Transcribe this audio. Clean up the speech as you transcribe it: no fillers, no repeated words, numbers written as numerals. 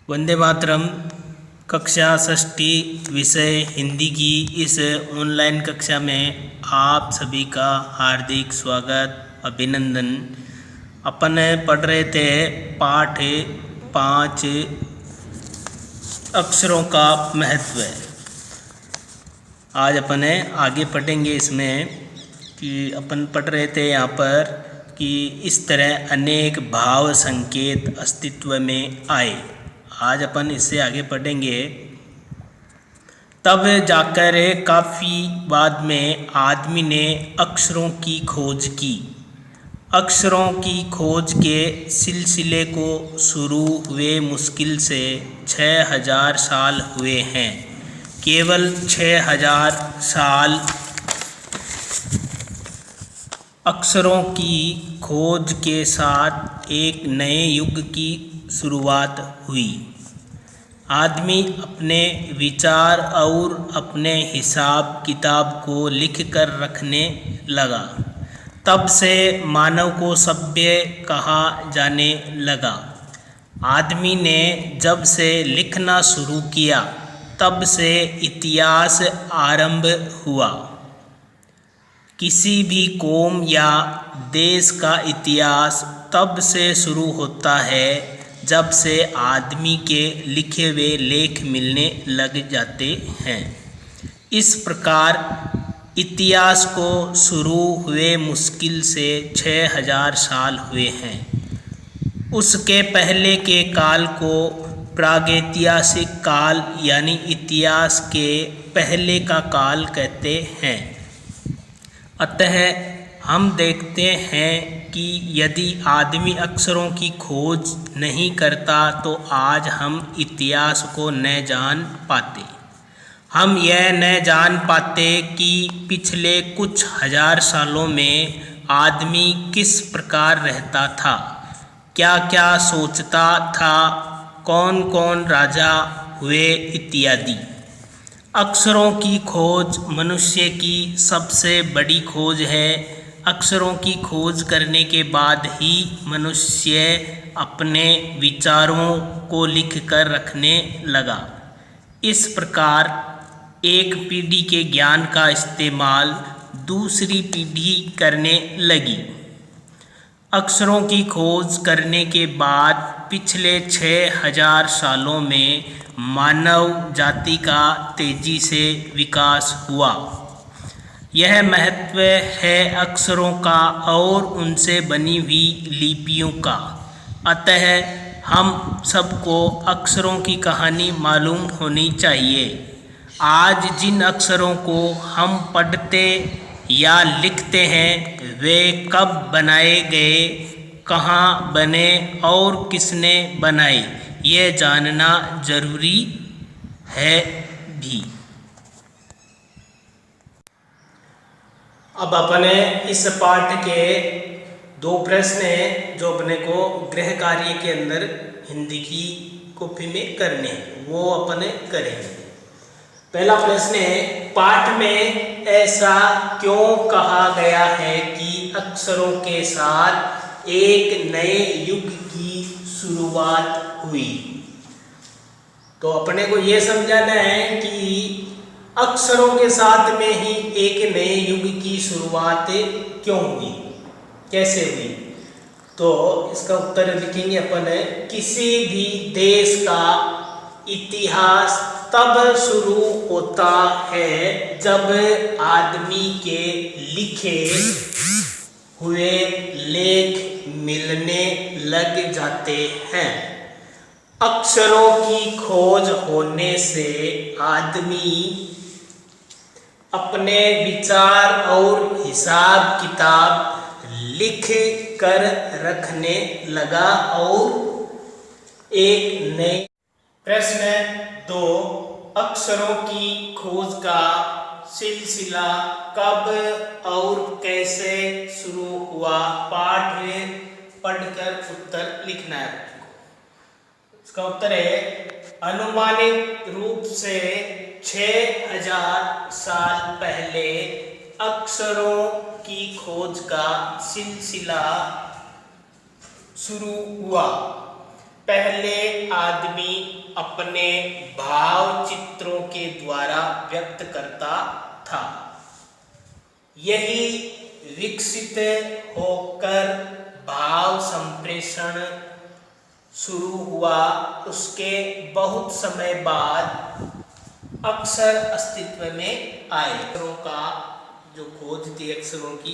वंदे मातरम। कक्षा षष्ठी विषय हिंदी की इस ऑनलाइन कक्षा में आप सभी का हार्दिक स्वागत अभिनंदन। अपन पढ़ रहे थे पाठ 5 अक्षरों का महत्व। आज अपन आगे पढ़ेंगे इसमें कि अपन पढ़ रहे थे यहाँ पर कि इस तरह अनेक भाव संकेत अस्तित्व में आए। आज अपन इससे आगे पढ़ेंगे। तब जाकर काफ़ी बाद में आदमी ने अक्षरों की खोज की। अक्षरों की खोज के सिलसिले को शुरू हुए मुश्किल से 6000 साल हुए हैं। केवल 6000 साल अक्षरों की खोज के साथ एक नए युग की शुरुआत हुई। आदमी अपने विचार और अपने हिसाब किताब को लिख कर रखने लगा। तब से मानव को सभ्य कहा जाने लगा। आदमी ने जब से लिखना शुरू किया तब से इतिहास आरंभ हुआ। किसी भी कौम या देश का इतिहास तब से शुरू होता है जब से आदमी के लिखे हुए लेख मिलने लग जाते हैं। इस प्रकार इतिहास को शुरू हुए मुश्किल से 6000 साल हुए हैं। उसके पहले के काल को प्रागैतिहासिक काल यानी इतिहास के पहले का काल कहते हैं। अतः हम देखते हैं कि यदि आदमी अक्षरों की खोज नहीं करता तो आज हम इतिहास को न जान पाते। हम यह न जान पाते कि पिछले कुछ हजार सालों में आदमी किस प्रकार रहता था, क्या क्या सोचता था, कौन कौन राजा हुए इत्यादि। अक्षरों की खोज मनुष्य की सबसे बड़ी खोज है। अक्षरों की खोज करने के बाद ही मनुष्य अपने विचारों को लिख कर रखने लगा। इस प्रकार एक पीढ़ी के ज्ञान का इस्तेमाल दूसरी पीढ़ी करने लगी। अक्षरों की खोज करने के बाद पिछले 6000 सालों में मानव जाति का तेजी से विकास हुआ। यह महत्व है अक्षरों का और उनसे बनी हुई लिपियों का। अतः हम सबको अक्षरों की कहानी मालूम होनी चाहिए। आज जिन अक्षरों को हम पढ़ते या लिखते हैं वे कब बनाए गए, कहाँ बने और किसने बनाए, ये जानना जरूरी है भी। अब अपने इस पाठ के 2 प्रश्न हैं जो अपने को गृह कार्य के अंदर हिंदी की कॉपी में करने हैं, वो अपने करेंगे। पहला प्रश्न है, पाठ में ऐसा क्यों कहा गया है कि अक्षरों के साथ एक नए युग की शुरुआत हुई। तो अपने को ये समझाना है कि अक्षरों के साथ में ही एक नए युग की शुरुआत क्यों हुई, कैसे हुई। तो इसका उत्तर लिखेंगे अपन। किसी भी देश का इतिहास तब शुरू होता है जब आदमी के लिखे हुए लेख मिलने लग जाते हैं। अक्षरों की खोज होने से आदमी अपने विचार और हिसाब किताब लिख कर रखने लगा। और एक नए प्रश्न 2, अक्षरों की खोज का सिलसिला कब और कैसे शुरू हुआ। पाठ पढ़कर उत्तर लिखना है। इसका उत्तर है, अनुमानित रूप से 6000 साल पहले अक्षरों की खोज का सिलसिला शुरू हुआ। पहले आदमी अपने भाव चित्रों के द्वारा व्यक्त करता था। यही विकसित होकर भाव संप्रेषण शुरू हुआ। उसके बहुत समय बाद अक्षर अस्तित्व में आए। अक्षरों का जो खोज थी, अक्षरों की